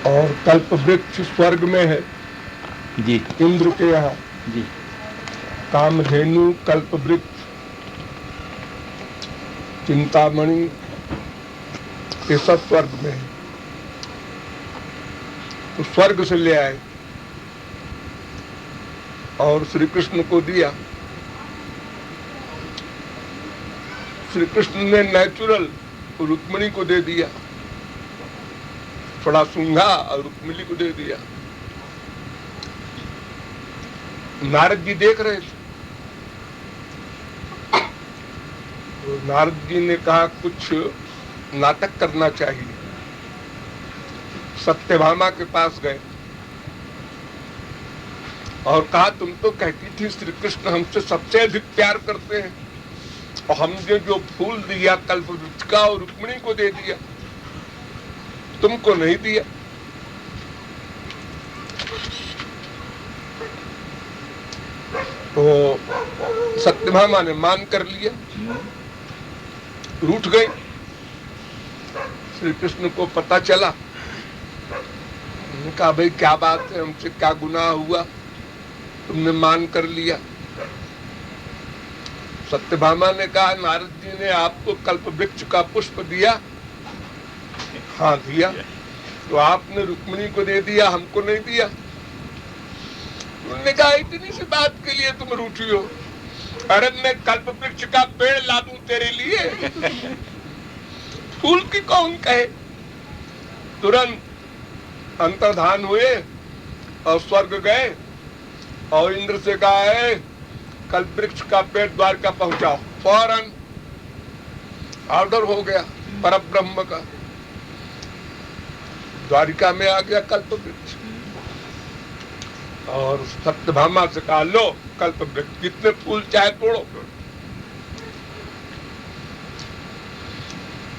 और कल्प वृक्ष स्वर्ग में है जी, इंद्र के यहाँ जी, कामधेनु कल्प वृक्ष चिंतामणि ये सब स्वर्ग में है। तो स्वर्ग से ले आए और श्री कृष्ण को दिया। श्री कृष्ण ने नेचुरल रुक्मिणी को दे दिया, थोड़ा सूंघा और रुक्मिणी को दे दिया। नारद जी देख रहे थे, तो नारद जी ने कहा कुछ नाटक करना चाहिए। सत्यभामा के पास गए और कहा तुम तो कहती थी श्री कृष्ण हमसे सबसे अधिक प्यार करते हैं और हमने जो फूल दिया कल्प वृक्ष का और रुक्मिणी को दे दिया, तुमको नहीं दिया। तो सत्यभामा ने मान कर लिया, रूठ गई। श्री कृष्ण को पता चला, कहा भाई क्या बात है, हमसे क्या गुनाह हुआ, तुमने मान कर लिया। सत्यभामा ने कहा नारद जी ने आपको कल्प वृक्ष का पुष्प दिया। हाँ दिया। तो आपने रुक्मिणी को दे दिया, हमको नहीं दिया। उन्होंने कहा इतनी सी बात के लिए तुम रूठी हो? अरे मैं कल्प वृक्ष का पेड़ ला दूं तेरे लिए, फूल की कौन कहे। तुरंत अंतर्धान हुए और स्वर्ग गए और इंद्र से कहा है कल्प वृक्ष का पेड़ द्वारका पहुंचाओ। फौरन ऑर्डर हो गया परब्रह्म का, द्वारिका में आ गया कल्प वृक्ष। और सत्यभामा से कहा लो कल्प वृक्ष, कितने फूल चाहे तोड़ो।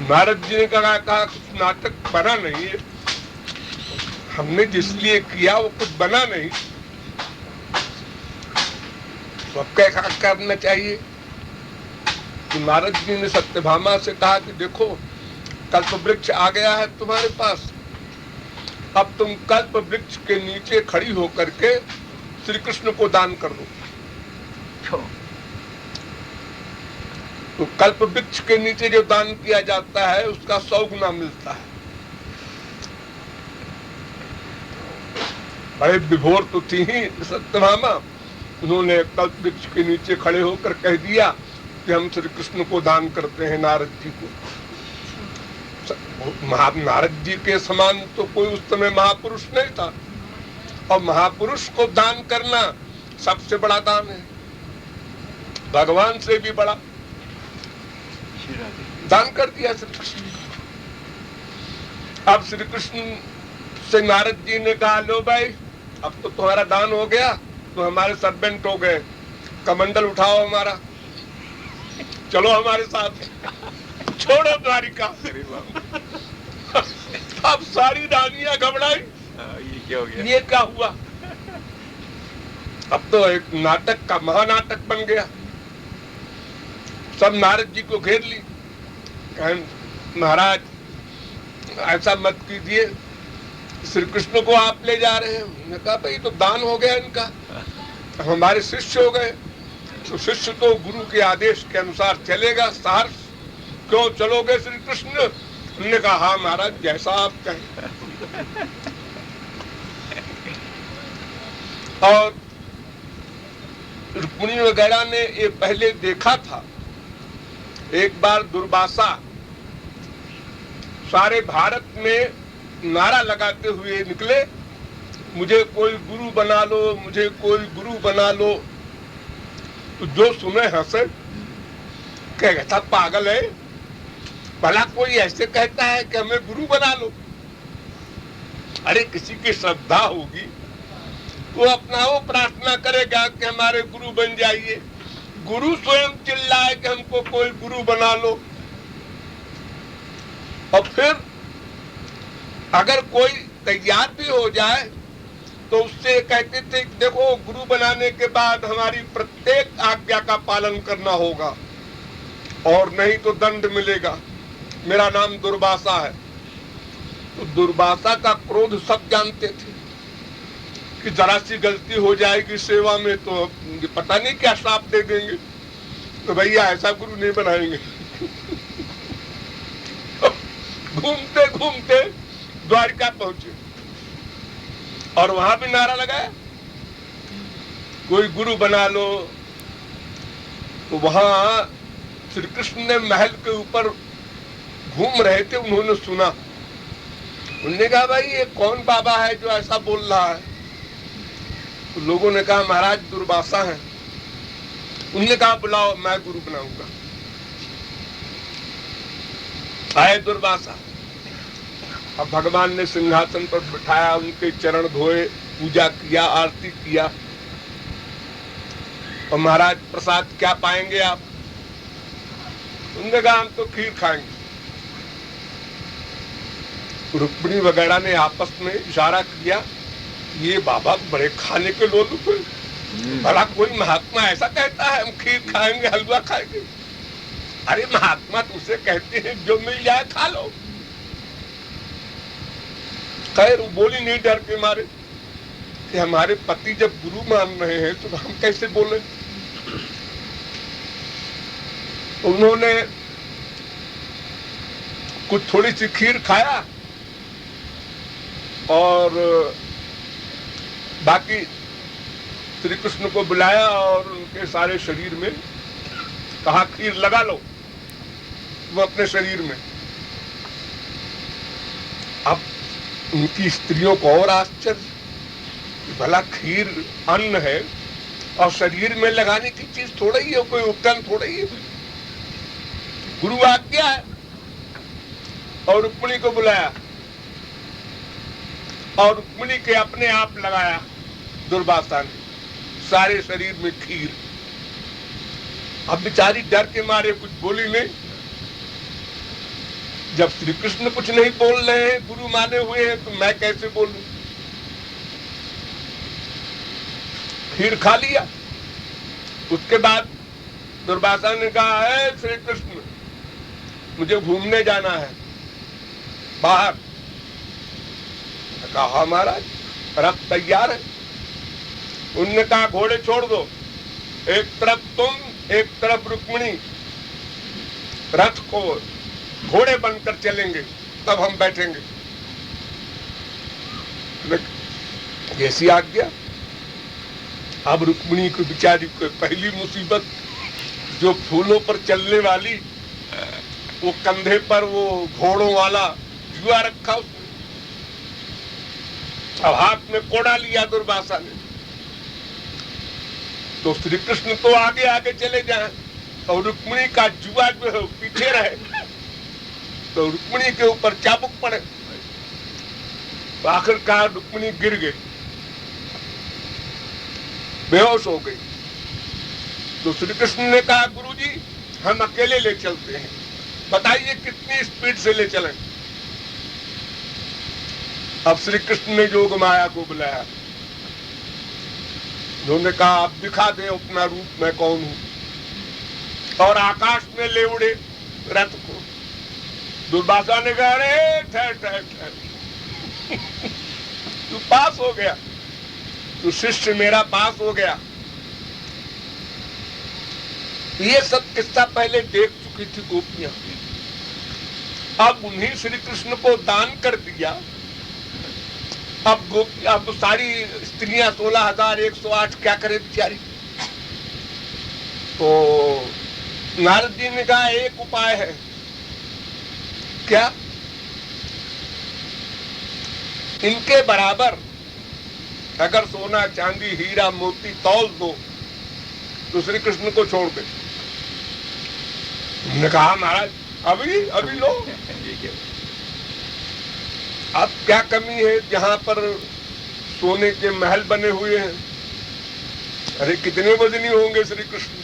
नारद जी ने कहा कुछ नाटक बना नहीं है, हमने जिसलिए किया वो कुछ बना नहीं, तो अब क्या करना चाहिए। तो नारद जी ने सत्यभामा से कहा कि देखो कल्प वृक्ष आ गया है तुम्हारे पास, अब तुम कल्प वृक्ष के नीचे खड़ी होकर के श्री कृष्ण को दान कर दो। तो कल्प वृक्ष के नीचे जो दान किया जाता है उसका 100 गुना मिलता है। बड़े विभोर तो थी ही सत्यभामा, उन्होंने कल्प वृक्ष के नीचे खड़े होकर कह दिया कि हम श्री कृष्ण को दान करते हैं नारद जी को। नारद जी के समान तो कोई उस समय महापुरुष नहीं था, और महापुरुष को दान करना सबसे बड़ा दान है, भगवान से भी बड़ा दान कर दिया श्री कृष्ण। अब श्री कृष्ण से नारद जी ने कहा लो भाई अब तो तुम्हारा दान हो गया, तो हमारे सर्वेंट हो गए, कमंडल उठाओ हमारा, चलो हमारे साथ, छोड़ो द्वारिका। अब सारी रानियां घबराई, ये क्या हो गया, ये क्या हुआ। अब तो एक नाटक का महानाटक बन गया। सब नारद जी को घेर ली, महाराज ऐसा मत कीजिए, श्री कृष्ण को आप ले जा रहे हैं। उन्होंने कहा भाई तो दान हो गया इनका, हमारे शिष्य हो गए, तो शिष्य तो गुरु के आदेश के अनुसार चलेगा। सहर्ष क्यों चलोगे श्री कृष्ण? उन्होंने कहा हाँ महाराज जैसा आप कहें। और रुक्मिणी वगैरह ने ये पहले देखा था, एक बार दुर्वासा सारे भारत में नारा लगाते हुए निकले, मुझे कोई गुरु बना लो, मुझे कोई गुरु बना लो। तो जो सुने हंसे, कहता पागल है, भला कोई ऐसे कहता है कि हमें गुरु बना लो। अरे किसी की श्रद्धा होगी वो अपना वो प्रार्थना करेगा कि हमारे गुरु बन जाइए, गुरु स्वयं चिल्लाए कि हमको कोई गुरु बना लो। और फिर अगर कोई तैयार भी हो जाए तो उससे कहते थे देखो गुरु बनाने के बाद हमारी प्रत्येक आज्ञा का पालन करना होगा और नहीं तो दंड मिलेगा, मेरा नाम दुर्वासा है। तो दुर्वासा का क्रोध सब जानते थे कि जरा सी गलती हो जाएगी सेवा में तो पता नहीं क्या श्राप दे देंगे, तो भैया ऐसा गुरु नहीं बनाएंगे। घूमते घूमते द्वारिका पहुंचे और वहां भी नारा लगाया कोई गुरु बना लो। तो वहां श्री कृष्ण ने महल के ऊपर घूम रहे थे, उन्होंने सुना, उन्होंने कहा भाई ये कौन बाबा है जो ऐसा बोल रहा है। तो लोगों ने कहा महाराज दुर्वासा है। उन्होंने कहा बुलाओ मैं गुरु बनाऊंगा। आए दुर्वासा, अब भगवान ने सिंहासन पर बिठाया, उनके चरण धोए, पूजा किया, आरती किया। और महाराज प्रसाद क्या पाएंगे आप? उन्होंने कहा हम तो खीर खाएंगे। रुक्मिणी वगैरह ने आपस में इशारा किया, ये बाबा बड़े खाने के लोलुप हैं, भला कोई महात्मा ऐसा कहता है हम खीर खाएंगे हलवा खाएंगे? अरे महात्मा तो उसे कहते हैं जो मिल जाए खा लो। खैर वो बोली नहीं डर के मारे कि हमारे पति जब गुरु मान रहे हैं तो हम कैसे बोले। उन्होंने कुछ थोड़ी सी खीर खाया और बाकी श्री कृष्ण को बुलाया और उनके सारे शरीर में कहा खीर लगा लो वो अपने शरीर में। अब उनकी स्त्रियों को और आश्चर्य, भला खीर अन्न है और शरीर में लगाने की चीज थोड़ा ही है, कोई उपकरण थोड़ा ही है, गुरु आज्ञा है। और रुक्मिणी को बुलाया और रुक्मिणी के अपने आप लगाया दुर्वासा ने सारे शरीर में खीर। अब बेचारी डर के मारे कुछ बोली नहीं। जब श्री कृष्ण कुछ नहीं बोल रहे हैं, गुरु माने हुए हैं, तो मैं कैसे बोलूं? खीर खा लिया। उसके बाद दुर्वासा ने कहा है श्री कृष्ण मुझे घूमने जाना है बाहर। कहा महाराज रथ तैयार है। उनने कहा घोड़े छोड़ दो, एक तरफ तुम एक तरफ रुक्मिणी, रथ को घोड़े बनकर चलेंगे तब हम बैठेंगे। जैसी आज्ञा। अब रुक्मिणी को बिचारी को पहली मुसीबत, जो फूलों पर चलने वाली, वो कंधे पर वो घोड़ों वाला जुआ रखा उसने। अब हाथ में कोड़ा लिया दुर्वासा ने, तो श्री कृष्ण तो आगे आगे चले जाएं और रुक्मिणी का जुआ जो है पीछे रहे, तो रुक्मिणी के ऊपर चाबुक पड़े। तो आखिरकार रुक्मिणी गिर गई, बेहोश हो गई। तो श्री कृष्ण ने कहा गुरुजी हम अकेले ले चलते हैं, बताइए कितनी स्पीड से ले चलें। अब श्री कृष्ण ने योग माया को बुलाया। उन्होंने कहा आप दिखा दें अपना रूप, मैं कौन हूं। और आकाश में ले उड़े रथ को। दुर्वासा ने कहा अरे ठहर ठहर ठहर, तू पास हो गया, तू शिष्य मेरा पास हो गया। ये सब किस्सा पहले देख चुकी थी गोपियां। अब उन्हीं श्री कृष्ण को दान कर दिया। अब सारी स्त्रियां 16,108 क्या करे बेचारी। तो नारद जी ने कहा एक उपाय है। क्या? इनके बराबर अगर सोना चांदी हीरा मोती तौल दो तो श्री कृष्ण को छोड़ दे। उन्होंने कहा महाराज अभी लो। अब क्या कमी है जहां पर सोने के महल बने हुए हैं? अरे कितने वजनी होंगे श्री कृष्ण।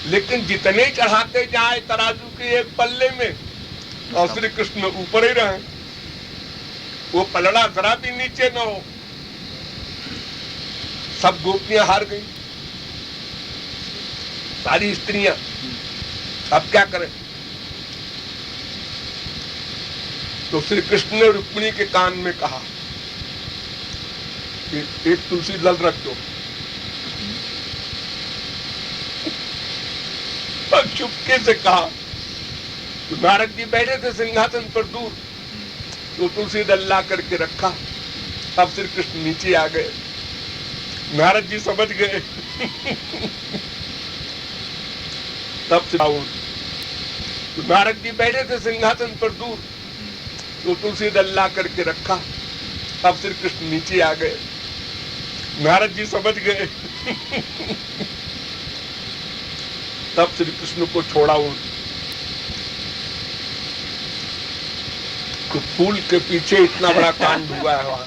लेकिन जितने चढ़ाते जाए तराजू के एक पल्ले में, और श्री कृष्ण ऊपर ही रहे, वो पलड़ा जरा भी नीचे न हो। सब गोपियां हार गई, सारी स्त्रियां। अब क्या करें? तो श्री कृष्ण ने रुक्मिणी के कान में कहा कि एक तुलसी दल रख दो। और चुपके से कहा। तो नारद जी बैठे थे सिंहासन पर दूर, तो तुलसी दल ला करके रखा। अब श्री कृष्ण नीचे आ गए। नारद जी समझ गए। तब से तो नारद जी बैठे थे सिंहासन पर दूर, तो तुलसी दल ला करके रखा। अब श्री कृष्ण नीचे आ गए। नारद जी समझ गए। तब श्री कृष्ण को छोड़ा उन तो फूल के पीछे इतना बड़ा कांड हुआ है वहां।